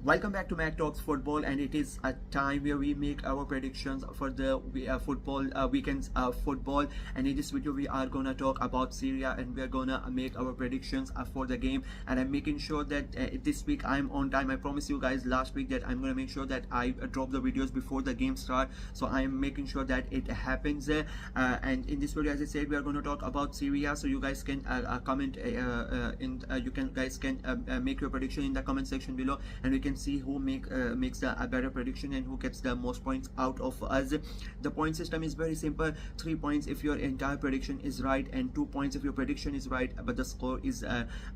Welcome back to Mac Talks Football, and it is a time where we make our predictions for the football weekends football. And in this video, we are gonna talk about Serie A, and we are gonna make our predictions for the game. And I'm making sure that this week I'm on time. I promised you guys last week that I'm gonna make sure that I drop the videos before the game start. So I'm making sure that it happens. And in this video, as I said, we are gonna talk about Serie A. So you guys can comment guys can make your prediction in the comment section below, and we can see who makes a better prediction and who gets the most points out of us. The point system is very simple: 3 points if your entire prediction is right, and 2 points if your prediction is right but the score is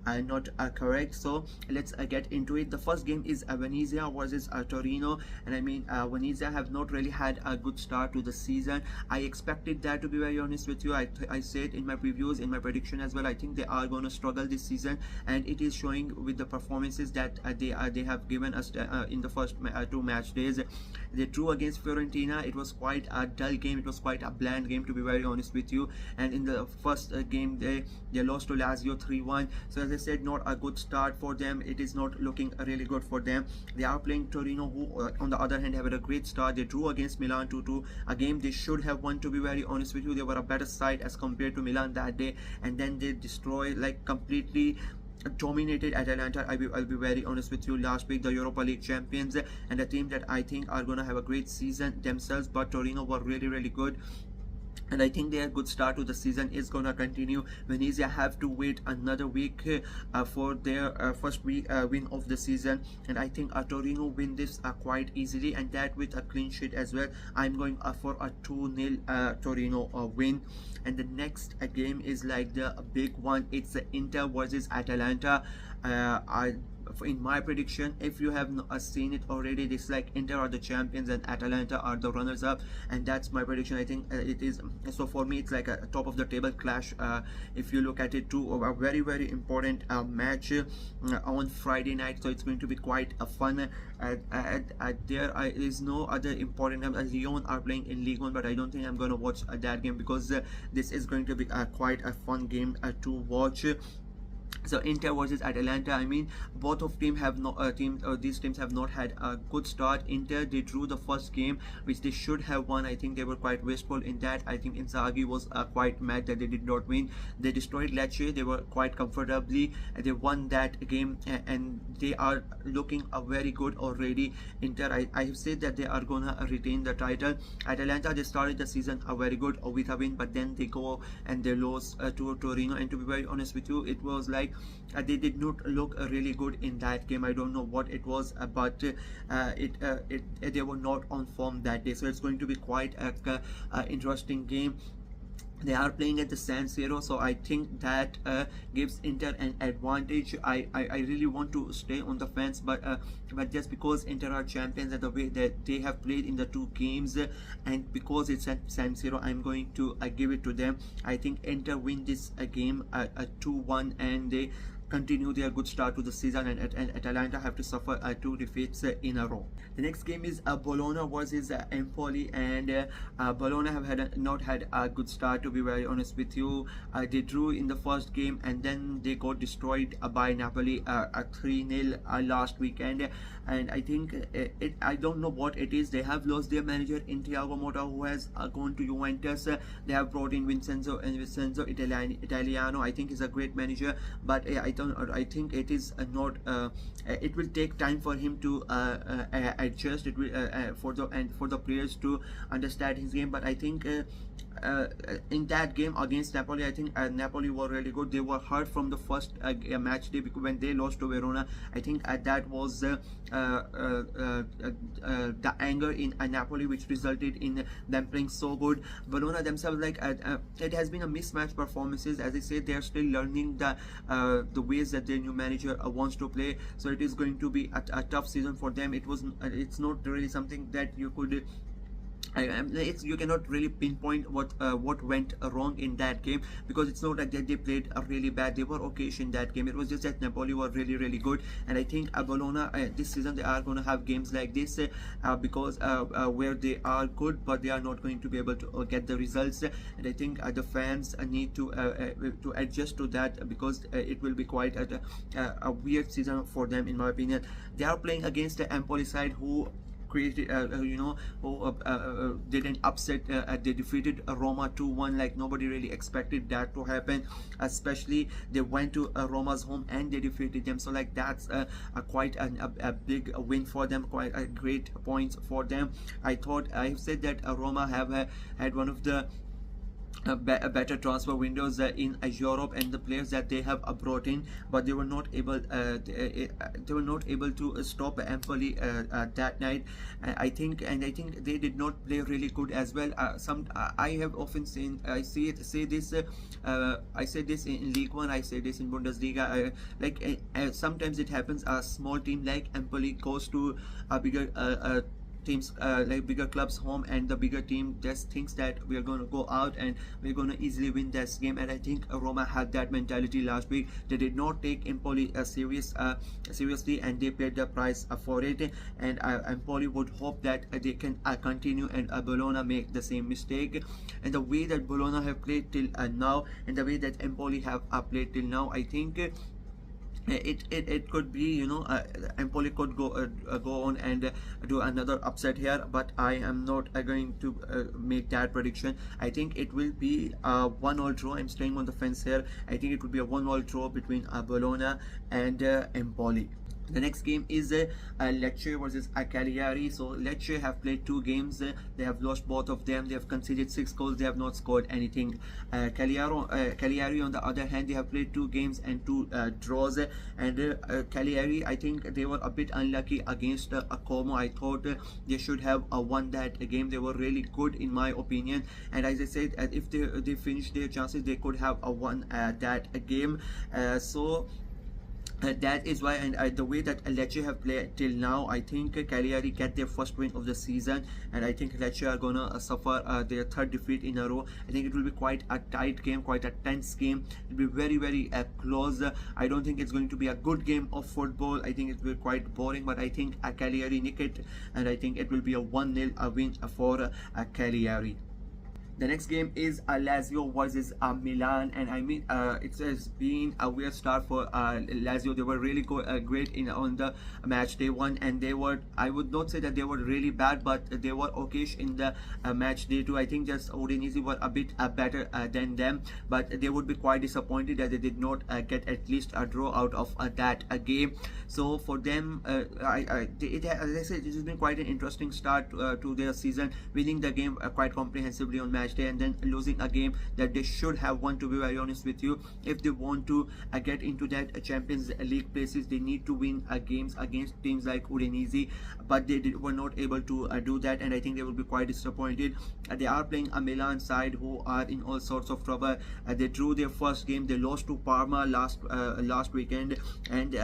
not correct. So let's get into it. The first game is Venezia versus Torino, and I mean Venezia have not really had a good start to the season. I expected that, to be very honest with you. I said in my previews, in my prediction as well, I think they are going to struggle this season, and it is showing with the performances that they have given us in the first 2 match days. They drew against Fiorentina. It was quite a dull game. It was quite a bland game, to be very honest with you. And in the first game, they lost to Lazio 3-1. So as I said, not a good start for them. It is not looking really good for them. They are playing Torino, who on the other hand have had a great start. They drew against Milan 2-2, a game they should have won, to be very honest with you. They were a better side as compared to Milan that day, and then they destroyed, like, completely dominated Atalanta. I'll be very honest with you. Last week, the Europa League champions, and a team that I think are gonna have a great season themselves, but Torino were really good, and I think their good start to the season is gonna continue. Venezia have to wait another week for their first win of the season, and I think Torino win this quite easily, and that with a clean sheet as well. I'm going for a 2-0 Torino win. And the next game is like the big one. It's Inter versus Atalanta. In my prediction, if you have seen it already, this is like Inter are the champions and Atalanta are the runners up, and that's my prediction. I think it is, so for me it's like a top of the table clash. If you look at it too, a very important match on Friday night, so it's going to be quite a fun. There is no other important game. Lyon are playing in Ligue 1, but I don't think I'm going to watch that game, because this is going to be quite a fun game to watch. So Inter versus Atalanta, I mean, both of these teams have not had a good start. Inter, they drew the first game, which they should have won. I think they were quite wasteful in that. I think Inzaghi was quite mad that they did not win. They destroyed Lecce. They were quite comfortably. They won that game, and they are looking very good already. Inter, I have said that they are gonna retain the title. Atalanta, they started the season very good with a win, but then they go and they lose to Torino. And to be very honest with you, it was like they did not look really good in that game. I don't know what it was, but they were not on form that day. So it's going to be quite a interesting game. They are playing at the San Siro, so I think that gives Inter an advantage. I really want to stay on the fence, but just because Inter are champions and the way that they have played in the 2 games, and because it's at San Siro, I'm going to give it to them. I think Inter win this game 2-1, and they continue their good start to the season, and Atalanta have to suffer 2 defeats in a row. The next game is Bologna versus Empoli, and Bologna have not had a good start, to be very honest with you. They drew in the first game, and then they got destroyed by Napoli 3-0 last weekend. And I think I don't know what it is. They have lost their manager in Thiago Motta, who has gone to Juventus. They have brought in Vincenzo Italiano. I think he's a great manager, but I think it is not. It will take time for him to adjust. It will for the players to understand his game. But I think in that game against Napoli, I think Napoli were really good. They were hurt from the first match day, because when they lost to Verona, I think that was the anger in Napoli, which resulted in them playing so good. Verona themselves, like, it has been a mismatched performances. As I said, they are still learning the ways that their new manager wants to play. So it is going to be a tough season for them. It's not really something that you could you cannot really pinpoint what went wrong in that game, because it's not like that they played really bad. They were okay in that game. It was just that Napoli were really good, and I think Bologna this season they are going to have games like this because where they are good but they are not going to be able to get the results, and I think the fans need to adjust to that, because it will be quite a weird season for them in my opinion. They are playing against the Empoli side who created who did an upset. They defeated Roma 2-1, like nobody really expected that to happen, especially they went to Roma's home and they defeated them. So like that's quite a big win for them, quite a great points for them. I've said that Roma have had one of the better transfer windows in Europe, and the players that they have brought in, but they were not able they were not able to stop Empoli that night. I think they did not play really good as well. I have often seen I say this I say this in League One, I say this in Bundesliga, sometimes it happens a small team like Empoli goes to a bigger teams like bigger clubs home, and the bigger team just thinks that we are going to go out and we're going to easily win this game. And I think Roma had that mentality last week. They did not take Empoli seriously, and they paid the price for it. And Empoli would hope that they can continue, and Bologna make the same mistake. And the way that Bologna have played till now, and the way that Empoli have played till now, I think it could be, Empoli could go on and do another upset here, but I am not going to make that prediction. I think it will be a 1-1 draw. I'm staying on the fence here. I think it will be a 1-1 draw between Bologna and Empoli. The next game is Lecce versus Cagliari. So Lecce have played 2 games. They have lost both of them. They have conceded 6 goals. They have not scored anything. Cagliari on the other hand, they have played 2 games and 2 draws. And Cagliari, I think they were a bit unlucky against Como. I thought they should have won that game. They were really good in my opinion. And as I said, if they finish their chances, they could have won that game. That is why, and the way that Lecce have played till now, I think Cagliari get their first win of the season, and I think Lecce are gonna suffer their 3rd defeat in a row. I think it will be quite a tight game, quite a tense game. It will be very close. I don't think it's going to be a good game of football. I think it will be quite boring, but I think Cagliari nick it, and I think it will be a 1-0 win for Cagliari. The next game is Lazio versus Milan, and I mean it has been a weird start for Lazio. They were really great on the match day 1, and they were, I would not say that they were really bad, but they were okayish in the match day 2. I think just Udinese were a bit better than them, but they would be quite disappointed that they did not get at least a draw out of that game. So for them, as I said, this has been quite an interesting start to their season, winning the game quite comprehensively on match day, and then losing a game that they should have won, to be very honest with you. If they want to get into that Champions League places, they need to win games against teams like Udinese, but they were not able to do that, and I think they will be quite disappointed. They are playing a Milan side who are in all sorts of trouble. They drew their first game. They lost to Parma last weekend, and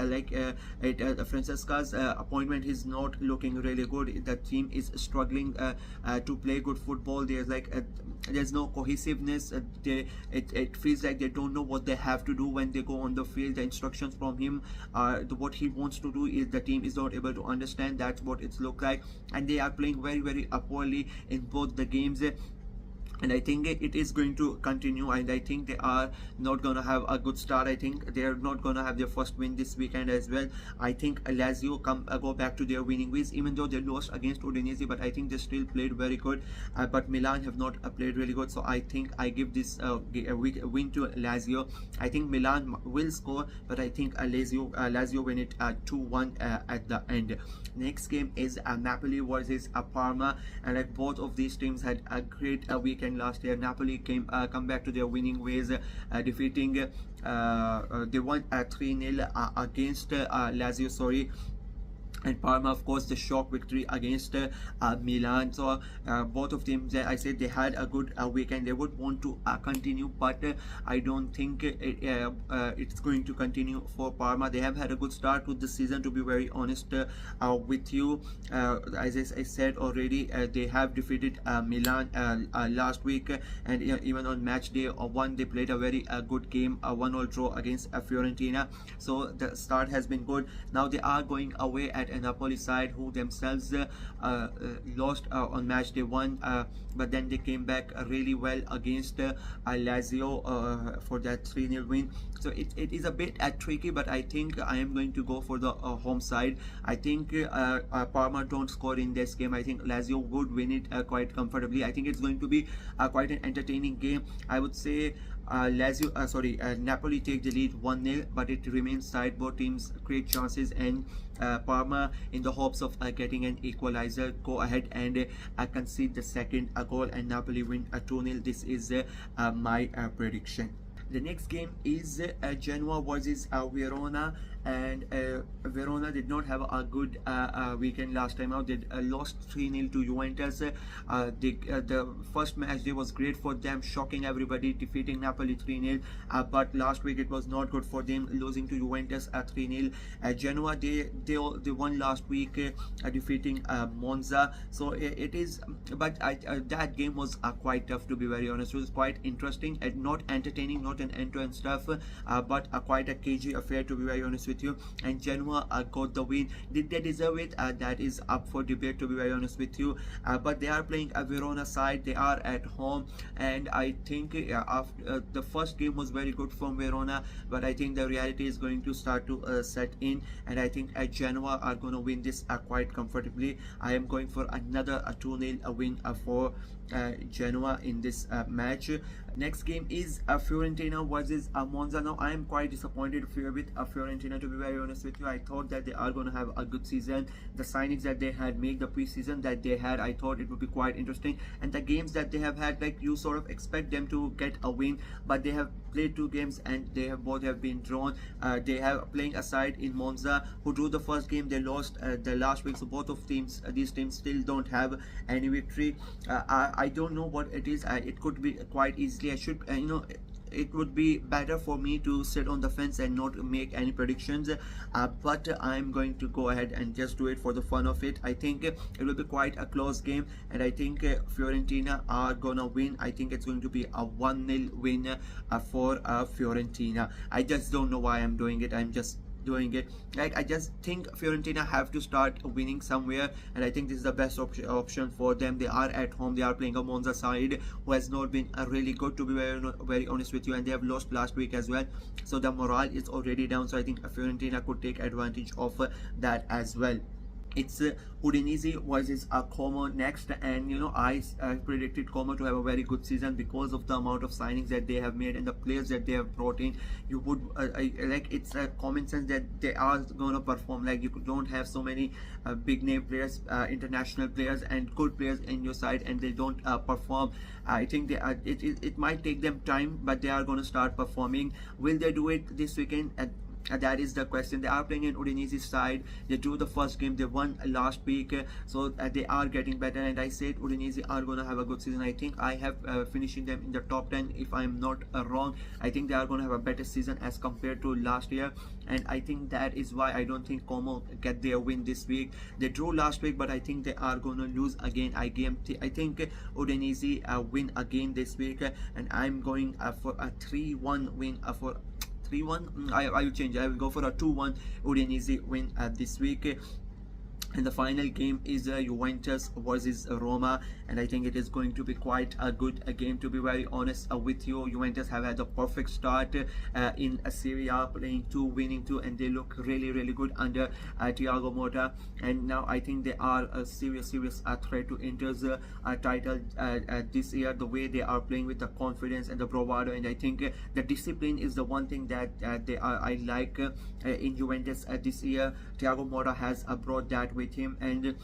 Francesca's appointment is not looking really good. The team is struggling to play good football. There's no cohesiveness. It feels like they don't know what they have to do when they go on the field. The instructions from him, what he wants to do, is the team is not able to understand. That's what it's look like, and they are playing very poorly in both the games. And I think it is going to continue, and I think they are not going to have a good start. I think they are not going to have their first win this weekend as well. I think Lazio go back to their winning ways, even though they lost against Udinese, but I think they still played very good. But Milan have not played really good, so I think I give this win to Lazio. I think Milan will score, but I think Lazio win it 2-1 at the end. Next game is Napoli versus Parma, and like both of these teams had a great weekend last year. Napoli come back to their winning ways, defeating they won 3-0 against Lazio. Sorry. and Parma, of course, the shock victory against Milan. So both of them, I said they had a good weekend. They would want to continue, but I don't think it's going to continue for Parma. They have had a good start to the season, to be very honest with you. As I said already, they have defeated Milan last week, and even on match day one, they played a very good game, a 1-1 draw against Fiorentina. So the start has been good. Now they are going away at a Napoli side who themselves lost on match day one, but then they came back really well against Lazio for that 3-0 win. So it is a bit tricky, but I think I am going to go for the home side. I think Parma don't score in this game. I think Lazio would win it quite comfortably. I think it's going to be quite an entertaining game. I would say Napoli take the lead 1-0, but it remains tight. Both teams create chances, and Parma, in the hopes of getting an equalizer, go ahead and concede the second goal, and Napoli win 2-0. This is my prediction. The next game is Genoa versus Verona, and Verona did not have a good weekend last time out. They lost 3-0 to Juventus. The first match day was great for them, shocking everybody, defeating Napoli 3-0, but last week it was not good for them, losing to Juventus 3-0. Genoa, they won last week, defeating Monza. So it is, but that game was quite tough, to be very honest. It was quite interesting and not entertaining, not an end-to-end stuff, but quite a cagey affair, to be very honest with you. And Genoa got the win. Did they deserve it? That is up for debate, to be very honest with you. But they are playing a Verona side. They are at home, and I think after the first game was very good from Verona, but I think the reality is going to start to set in, and I think Genoa are going to win this quite comfortably. I am going for another 2-0 win for Genoa in this match. Next game is Fiorentina versus Monza. Now I am quite disappointed with Fiorentina, to be very honest with you. I thought that they are going to have a good season. The signings that they had made, the preseason that they had, I thought it would be quite interesting, and the games that they have had, like, you sort of expect them to get a win, but they have played 2 games and they have both have been drawn. They have playing a side in Monza who drew the first game. They lost the last week, so both of these teams still don't have any victory. I don't know what it is. It could be quite easily, I should it would be better for me to sit on the fence and not make any predictions, but I'm going to go ahead and just do it for the fun of it. I think it will be quite a close game, and I think Fiorentina are gonna win. I think it's going to be a 1-0 win for Fiorentina. I just don't know why I'm doing it. I'm just doing it. Like, I just think Fiorentina have to start winning somewhere, and I think this is the best option for them. They are at home. They are playing a Monza side who has not been really good, to be very honest with you, and they have lost last week as well. So the morale is already down. So I think Fiorentina could take advantage of that as well. It's Udinese versus Como next, and I predicted Como to have a very good season because of the amount of signings that they have made and the players that they have brought in. You would it's a common sense that they are going to perform. Like, you don't have so many big name players, international players and good players in your side, and they don't perform. I think it might take them time, but they are going to start performing. Will they do it this weekend? That is the question. They are playing in Udinese side. They drew the first game. They won last week, so they are getting better, and I said Udinese are going to have a good season. I think I have finishing them in the top 10 if I'm not wrong. I think they are going to have a better season as compared to last year, and I think that is why I don't think Como get their win this week. They drew last week, but I think they are going to lose again. I think Udinese win again this week, and I'm going for a 3-1 win for 3-1. I will change. I will go for a 2-1 Udinese win this week. And the final game is Juventus versus Roma, and I think it is going to be quite a good game, to be very honest with you. Juventus have had a perfect start in Serie A, playing 2, winning 2, and they look really good under Thiago Motta, and now I think they are a serious threat to Inter's title this year. The way they are playing with the confidence and the bravado, and I think the discipline is the one thing that I like in Juventus this year. Thiago Motta has brought that with him, and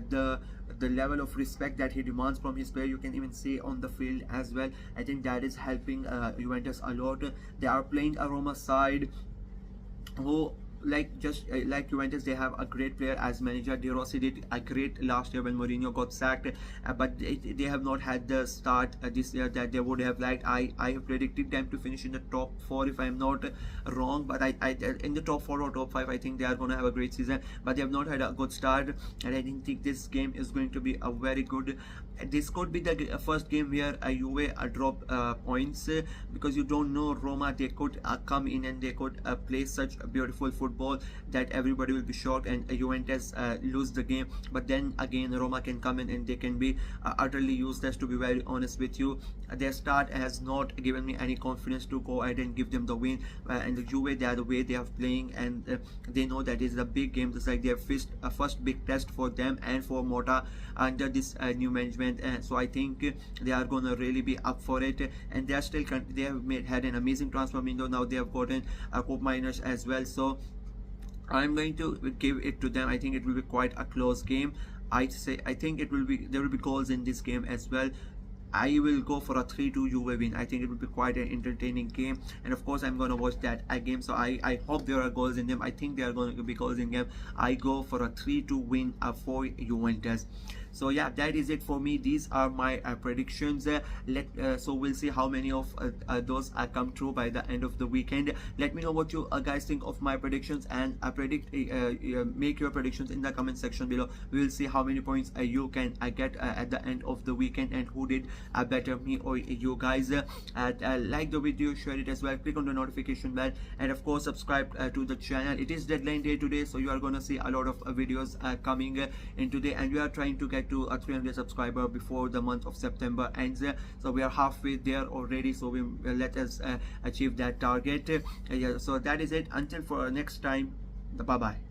the level of respect that he demands from his player, you can even see on the field as well. I think that is helping Juventus a lot. They are playing a Roma side who like Juventus, they have a great player as manager. De Rossi did a great last year when Mourinho got sacked, but they have not had the start this year that they would have liked. I have predicted them to finish in the top 4 if I'm not wrong, but I in the top 4 or top 5 I think they are going to have a great season, but they have not had a good start, and I didn't think this game is going to be a very good. This could be the first game where Juve drop points, because you don't know Roma, they could come in and they could play such beautiful football that everybody will be shocked, and Juventus lose the game. But then again, Roma can come in and they can be utterly useless, to be very honest with you. Their start has not given me any confidence to go ahead and give them the win, and the Juve, they are the way they are playing, and they know that is a big game. It's like their first big test for them and for Mota under this new management, so I think they are gonna really be up for it, and they are still they have had an amazing transfer window. Now they have gotten Cope Miners as well, so I'm going to give it to them. I think it will be quite a close game. I think it will be, there will be goals in this game as well. I will go for a 3-2 Juve win. I think it will be quite an entertaining game, and of course I'm going to watch that game, so I hope there are goals in them. I think there are going to be goals in game. I go for a 3-2 win for Juventus. So yeah, that is it for me. These are my predictions. So we'll see how many of those come true by the end of the weekend. Let me know what you guys think of my predictions, and make your predictions in the comment section below. We will see how many points you can get at the end of the weekend, and who did better, me or you guys. Like the video, share it as well, click on the notification bell, and of course subscribe to the channel. It is deadline day today, so you are gonna see a lot of videos coming in today, and we are trying to get to a 300 subscriber before the month of September ends. So we are halfway there already, so we let us achieve that target. Yeah, so that is it. Until for next time, bye bye.